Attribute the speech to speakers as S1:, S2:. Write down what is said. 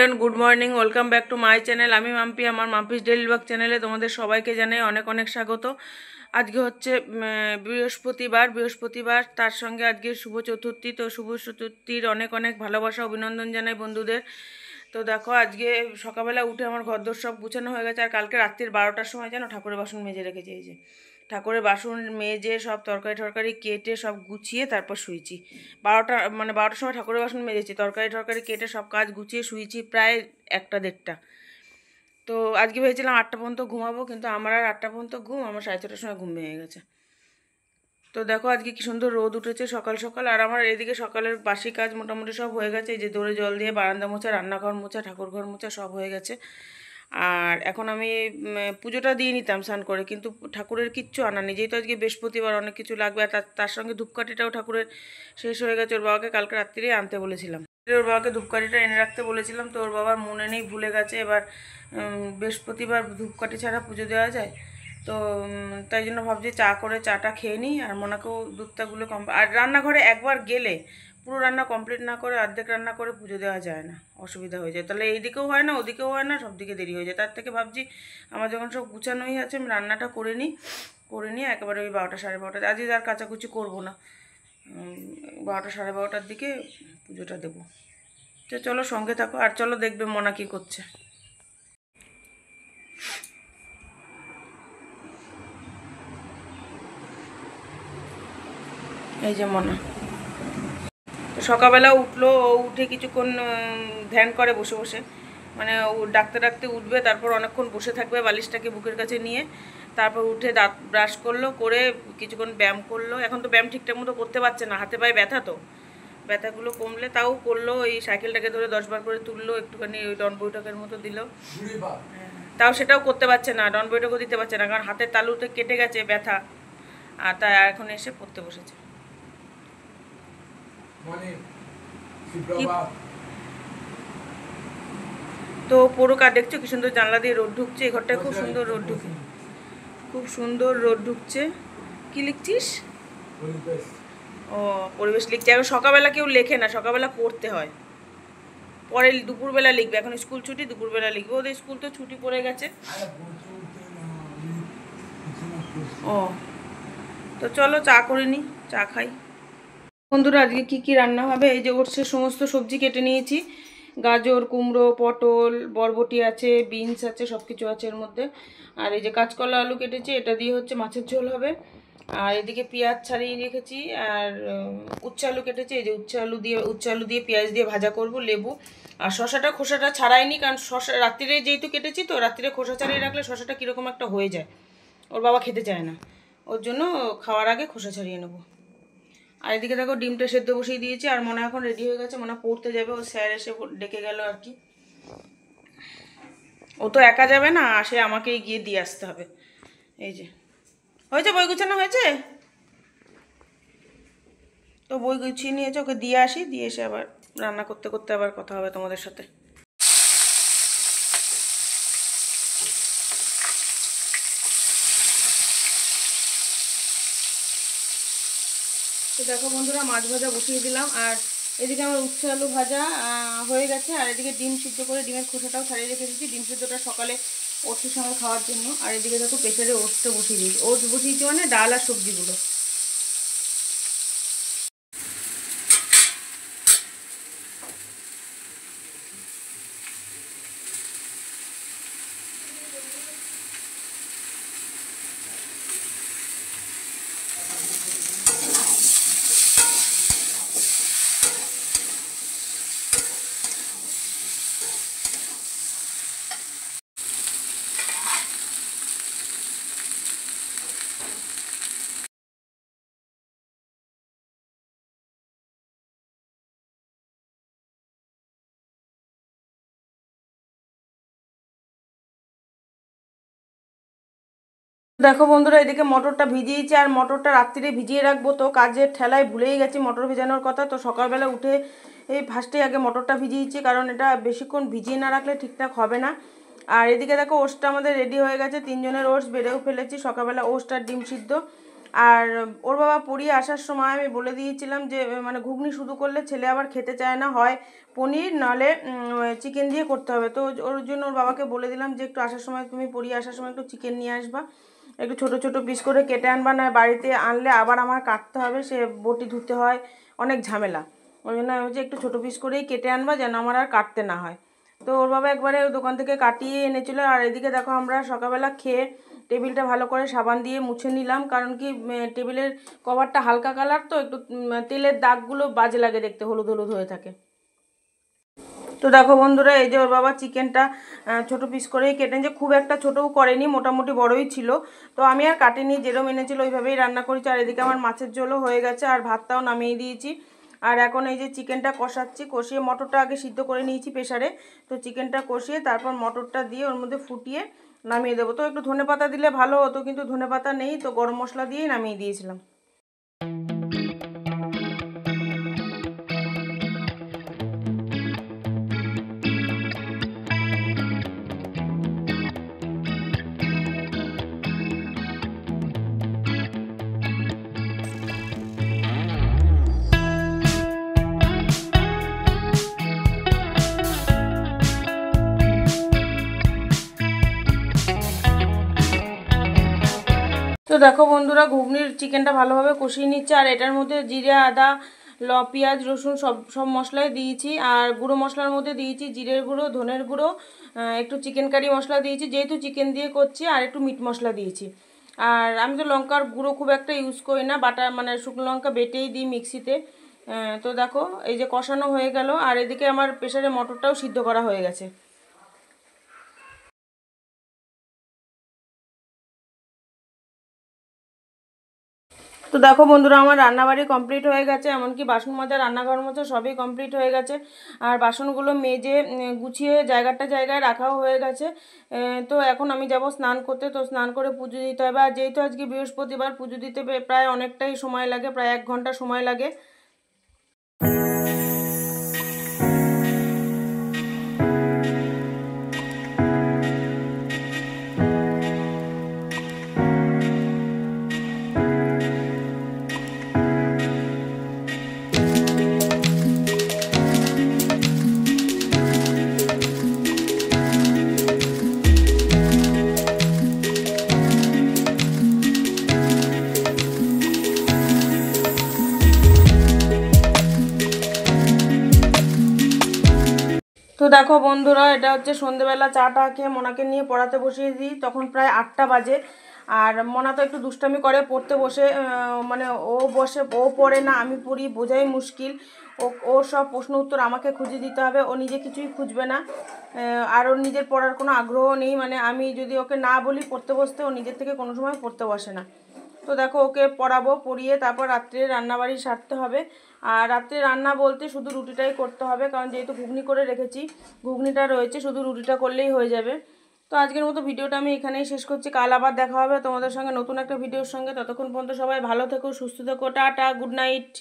S1: Everyone, good morning, welcome back to my channel. আমি মাম্পি, আমার Mampi's daily blog চ্যানেলে তোমাদের সবাইকে জানাই অনেক অনেক স্বাগত। আজকে হচ্ছে বৃহস্পতিবার, তার সঙ্গে আজকে শুভ চতুর্থী। তো শুভ চতুর্থীর অনেক অনেক ভালোবাসা অভিনন্দন জানাই বন্ধুদের। তো দেখো, আজকে সকালবেলা উঠে আমার ঘরদোর সব গুছানো হয়ে গেছে। আর কালকে রাত্রির 12টার সময় যেন ঠাকুরের বাসন মেজে রেখেছি। এই যে ঠাকুরের বাসন মেজে সব তরকারি টরকারি কেটে সব গুছিয়ে তারপর শুয়েছি। 12টার সময় ঠাকুরের বাসন মেজেছি, তরকারি টরকারি কেটে সব কাজ গুছিয়ে শুয়েছি প্রায় 1টা 1:30টা। তো আজকে ভেবেছিলাম 8টা পর্যন্ত ঘুমাবো, কিন্তু আমার আর 8টা পর্যন্ত ঘুম, আমার 6:30টার সময় ঘুম ভেঙে গেছে। তো দেখো আজকে কি সুন্দর রোদ উঠেছে সকাল সকাল। আর আমার এদিকে সকালের বাসি কাজ মোটামুটি সব হয়ে গেছে। এই যে দৌড়ে জল দিয়ে বারান্দা মোছা, রান্নাঘর মোছা, ঠাকুর ঘর মোছা সব হয়ে গেছে। আর এখন আমি পুজোটা দিয়ে নিতাম স্নান করে, কিন্তু ঠাকুরের কিচ্ছু আনা নেই, যেহেতু আজকে বৃহস্পতিবার অনেক কিছু লাগবে। আর তার সঙ্গে ধূপকাঠিটাও ঠাকুরের শেষ হয়ে গেছে। ওর বাবাকে কালকে রাত্রিরেই আনতে বলেছিলাম, ওর বাবাকে ধূপকাঠিটা এনে রাখতে বলেছিলাম। তো ওর বাবার মনে নেই, ভুলে গেছে। এবার বৃহস্পতিবার ধূপকাঠি ছাড়া পুজো দেওয়া যায়? তো তাই জন্য ভাবছি চাটা খেয়ে নিই, আর মোনাকেও দুধটাগুলো আর রান্নাঘরে একবার গেলে পুরো রান্না কমপ্লিট না করে অর্ধেক রান্না করে পুজো দেওয়া যায় না, অসুবিধা হয়ে যায়। তাহলে এইদিকেও হয় না, ওদিকেও হয় না, সব দিকে দেরি হয়ে যায়। তার থেকে ভাবছি আমার যখন সব গুছানোই আছে, আমি রান্নাটা করে নিই একেবারে ওই 12টা 12:30। আজকে আর কাচাকুচি করবো না, 12টা 12:30টার দিকে পুজোটা দেবো। তো চলো সঙ্গে থাকো, আর চলো দেখবে মোনা কী করছে। এই যে মোনা সকালবেলা উঠলো, ও উঠে কিছুক্ষণ ধ্যান করে বসে বসে, মানে ও ডাকতে ডাকতে উঠবে, তারপর অনেকক্ষণ বসে থাকবে বালিশটাকে বুকের কাছে নিয়ে। তারপর উঠে দাঁত ব্রাশ করলো, করে কিছুক্ষণ ব্যায়াম করলো। এখন তো ব্যায়াম ঠিকঠাক মতো করতে পারছে না, হাতে পায়ে ব্যথা, তো ব্যথাগুলো কমলে তাও করলো। এই সাইকেলটাকে ধরে 10বার করে তুললো, একটুখানি ওই ডন বৈঠকের মতো দিল। তাও সেটাও করতে পারছে না, ডন বৈঠকও দিতে পারছে না, কারণ হাতের তালুতে কেটে গেছে ব্যথা। আর তাই এখন এসে পড়তে বসেছে। তো পুরো কার দেখছো কি সুন্দর জানলা দিয়ে রোদ ঢুকছে, এই ঘরটায় খুব সুন্দর রোদ ঢুকে, খুব সুন্দর রোদ ঢুকছে। কি লিখছিস? ও, পরিবেশ লিখছে। এখন সকালবেলা কেউ লেখে না, সকালবেলা পড়তে হয়, পরে দুপুরবেলা লিখবে। এখন স্কুল ছুটি, দুপুরবেলা লিখবে। ওদের স্কুল তো ছুটি পড়ে গেছে। ও, তো চলো চা করে নি, চা খাই। বন্ধুরা, আজকে কি কি রান্না হবে? এই যে ওটসের সমস্ত সবজি কেটে নিয়েছি, গাজর, কুমড়ো, পটল, বরবটি আছে, বিনস আছে, সব কিছু আছে এর মধ্যে। আর এই যে কাঁচকলা আলু কেটেছি, এটা দিয়ে হচ্ছে মাছের ঝোল হবে। আর এদিকে পেঁয়াজ ছাড়িয়ে রেখেছি, আর উচ্ছে আলু কেটেছি। এই যে উচ্ছে আলু দিয়ে পেঁয়াজ দিয়ে ভাজা করব, লেবু। আর খোসাটা ছাড়াইনি, কারণ শশা রাত্রিরে যেহেতু কেটেছি, তো রাত্রিরে খোসা ছাড়িয়ে রাখলে শশাটা কীরকম একটা হয়ে যায়, ওর বাবা খেতে চায় না, ওর জন্য খাওয়ার আগে খোসা ছাড়িয়ে নেবো। আর এদিকে দেখো ডিমটা সেদ্ধ বসিয়ে দিয়েছি। আর মনে এখন রেডি হয়ে গেছে, মনে পড়তে যাবে, ও স্যার এসে ডেকে গেল আর কি। ও তো একা যাবে না, আসে আমাকেই গিয়ে দিয়ে আসতে হবে। এই যে হয়েছে, বই গুছানো হয়েছে, তো বই গুছিয়ে নিয়েছে, ওকে দিয়ে আসি, দিয়ে এসে আবার রান্না করতে করতে আবার কথা হবে তোমাদের সাথে। তো দেখো বন্ধুরা, মাছ ভাজা বসিয়ে দিলাম। আর এদিকে আমার উচ্ছে আলু ভাজা হয়ে গেছে। আর এদিকে ডিম সিদ্ধ করে ডিমের খোসাটাও ছাড়িয়ে রেখে দিচ্ছি, ডিম সিদ্ধটা সকালে ওটসের সঙ্গে খাওয়ার জন্য। আর এদিকে দেখো প্রেসারে ওটসটা বসিয়ে দিয়েছি, ওটস বসিয়েছি মানে ডাল আর সবজিগুলো। দেখো বন্ধুরা, এদিকে মটরটা ভিজিয়েছি, আর মটরটা রাত্রিরে ভিজিয়ে রাখবো, তো কাজের ঠেলায় ভুলেই গেছি মটর ভেজানোর কথা। তো সকালবেলা উঠে এই ফার্স্টেই আগে মটরটা ভিজিয়েছি, কারণ এটা বেশিক্ষণ ভিজিয়ে না রাখলে ঠিকঠাক হবে না। আর এদিকে দেখো ওটসটা আমাদের রেডি হয়ে গেছে, 3 জনের ওটস বেড়েও ফেলেছি সকালবেলা, ওটস আর ডিম সিদ্ধ। আর ওর বাবা পড়িয়ে আসার সময় আমি বলে দিয়েছিলাম যে মানে ঘুগনি শুধু করলে ছেলে আবার খেতে চায় না, হয় পনির নাহলে চিকেন দিয়ে করতে হবে। তো ওর জন্য ওর বাবাকে বলে দিলাম যে একটু আসার সময় তুমি পড়িয়ে আসার সময় একটু চিকেন নিয়ে আসবা, একটু ছোটো ছোটো পিস করে কেটে আনবা, না বাড়িতে আনলে আবার আমার কাটতে হবে, সে বটি ধুতে হয়, অনেক ঝামেলা। ওই জন্য আমি যে একটু ছোটো পিস করেই কেটে আনবা যেন আমার আর কাটতে না হয়। তো ওর বাবা একবারে দোকান থেকে কাটিয়ে এনেছিলো। আর এদিকে দেখো আমরা সকালবেলা খেয়ে টেবিলটা ভালো করে সাবান দিয়ে মুছে নিলাম, কারণ কি টেবিলের কভারটা হালকা কালার তো একটু তেলের দাগগুলো বাজে লাগে দেখতে, হলুদ হলুদ হয়ে থাকে। তো দেখো বন্ধুরা, এই যে ওর বাবা চিকেনটা ছোটো পিস করেই কেটে, যে খুব একটা ছোটও করেনি, মোটামুটি বড়ই ছিল। তো আমি আর কাটিনি, যেরকম এনেছিল ওইভাবেই রান্না করেছি। আর এদিকে আমার মাছের ঝোলও হয়ে গেছে, আর ভাতটাও নামিয়ে দিয়েছি। আর এখন এই যে চিকেনটা কষাচ্ছি, কষিয়ে মটরটা আগে সিদ্ধ করে নিয়েছি প্রেসারে। তো চিকেনটা কষিয়ে তারপর মটরটা দিয়ে ওর মধ্যে ফুটিয়ে নামিয়ে দেবো। তো একটু ধনেপাতা দিলে ভালো হতো, কিন্তু ধনেপাতা নেই, তো গরম মশলা দিয়েই নামিয়ে দিয়েছিলাম। তো দেখো বন্ধুরা, ঘুগনির চিকেনটা ভালোভাবে কষিয়ে নিচ্ছে। আর এটার মধ্যে জিরে, আদা, পেঁয়াজ, রসুন সব সব মশলাই দিয়েছি। আর গুঁড়ো মশলার মধ্যে দিয়েছি জিরের গুঁড়ো, ধনের গুঁড়ো, একটু চিকেন কারি মশলা দিয়েছি যেহেতু চিকেন দিয়ে করছি, আর একটু মিট মশলা দিয়েছি। আর আমি তো লঙ্কার গুঁড়ো খুব একটা ইউজ করি না, বাটা মানে শুকনো লঙ্কা বেটেই দিই মিক্সিতে। তো দেখো এই যে কষানো হয়ে গেল, আর এদিকে আমার প্রেসারে মটরটাও সিদ্ধ করা হয়ে গেছে। তো দেখো বন্ধুরা, আমার রান্নাবাড়ি কমপ্লিট হয়ে গেছে, এমনকি বাসন মাজা, রান্নাঘর মোছা সবই কমপ্লিট হয়ে গেছে। আর বাসনগুলো মেজে গুছিয়ে জায়গাটা জায়গায় রাখাও হয়ে গেছে। তো এখন আমি যাব স্নান করতে। তো স্নান করে পুজো দিতে হবে। আর যেহেতু আজকে বৃহস্পতিবার, পুজো দিতে প্রায় অনেকটাই সময় লাগে, প্রায় 1 ঘন্টা সময় লাগে। তো দেখো বন্ধুরা, এটা হচ্ছে সন্ধেবেলা চাটা খেয়ে মোনাকে নিয়ে পড়াতে বসিয়ে দিই, তখন প্রায় 8টা বাজে। আর মোনা তো একটু দুষ্টামি করে পড়তে বসে, মানে ও পড়ে না, আমি পড়ি, বোঝাই মুশকিল। ওর সব প্রশ্ন উত্তর আমাকে খুঁজে দিতে হবে, ও নিজে কিছুই খুঁজবে না। আর ওর নিজের পড়ার কোনো আগ্রহ নেই, মানে আমি যদি ওকে না বলি পড়তে বসতে, ও নিজের থেকে কোনো সময় পড়তে বসে না। তো দেখো ওকে পড়াবো, পড়িয়ে তারপর রাত্রে রান্নাবাড়ি সারতে হবে। আর রাত্রে রান্না বলতে শুধু রুটিটাই করতে হবে, কারণ যেহেতু ঘুগনি করে রেখেছি, ঘুগনিটা রয়েছে, শুধু রুটিটা করলেই হয়ে যাবে। তো আজকের মতো ভিডিওটা আমি এখানেই শেষ করছি। কাল আবার দেখা হবে তোমাদের সঙ্গে নতুন একটা ভিডিওর সঙ্গে। ততক্ষণ পর্যন্ত সবাই ভালো থেকো, সুস্থ থেকো, টাটা, গুড নাইট।